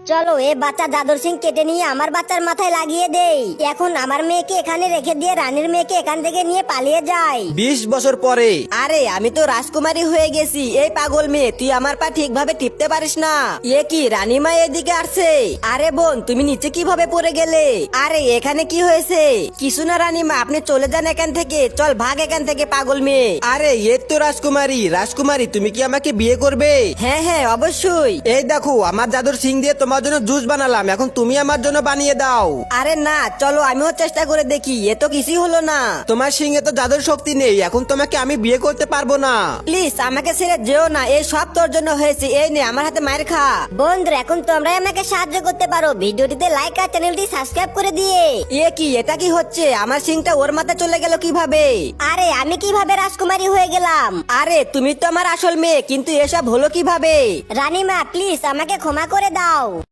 চলো এই বাচ্চা জাদুর সিং কেটে নিয়ে আমার বাচ্চার মাথায় লাগিয়ে দেই। এখন আমার মেয়েকে এখানে রেখে দিয়ে রানীর মেয়েকে এখান থেকে নিয়ে পালিয়ে যায়। 20 বছর পরে। আরে আমি তো রাজকুমারী হয়ে গেছি। এই পাগল মেয়ে, তুই আমার পা ঠিকভাবে টিপতে পারিস না। এ কি রানীমা এদিকে আসছে? আরে বোন, তুমি নিচে কিভাবে পড়ে গেলে? আরে এখানে কি হয়েছে? কিছু না রানীমা, আপনি চলে যান এখান থেকে। চল ভাগ এখান থেকে পাগল মেয়ে। আরে এ তো রাজকুমারী। রাজকুমারী, তুমি কি আমাকে বিয়ে করবে? হ্যাঁ হ্যাঁ অবশ্যই। এই দেখো, আমার জাদুর সিং দিয়ে তোমার জন্য জুস বানালাম, এখন তুমি আমার জন্য বানিয়ে দাও। আরে না, চলো আমিও চেষ্টা করে দেখি। এ তো কিছুই হলো না। তোমার সিংহে তো জাদুর শক্তি নেই, এখন তোমাকে আমি বিয়ে করতে পারবো না। প্লিজ আমাকে ছেড়ে যেও না, এই সব তোর জন্য হয়েছে। এই নে আমার হাতে মায়ের খা। বন্ধুরা এখন তোমরাই আমাকে সাহায্য করতে পারো ভিডিওটিতে লাইক আর চ্যানেলটি সাবস্ক্রাইব করে দিয়ে। এ কি, এটা কি হচ্ছে? আমার সিংটা ওর মাথায় চলে গেল কিভাবে? আরে আমি কিভাবে রাজকুমারী হয়ে গেলাম? আরে তুমি তো আমার আসল মেয়ে, কিন্তু এসব হলো কিভাবে? রানীমা প্লিজ আমাকে ক্ষমা করে দাও।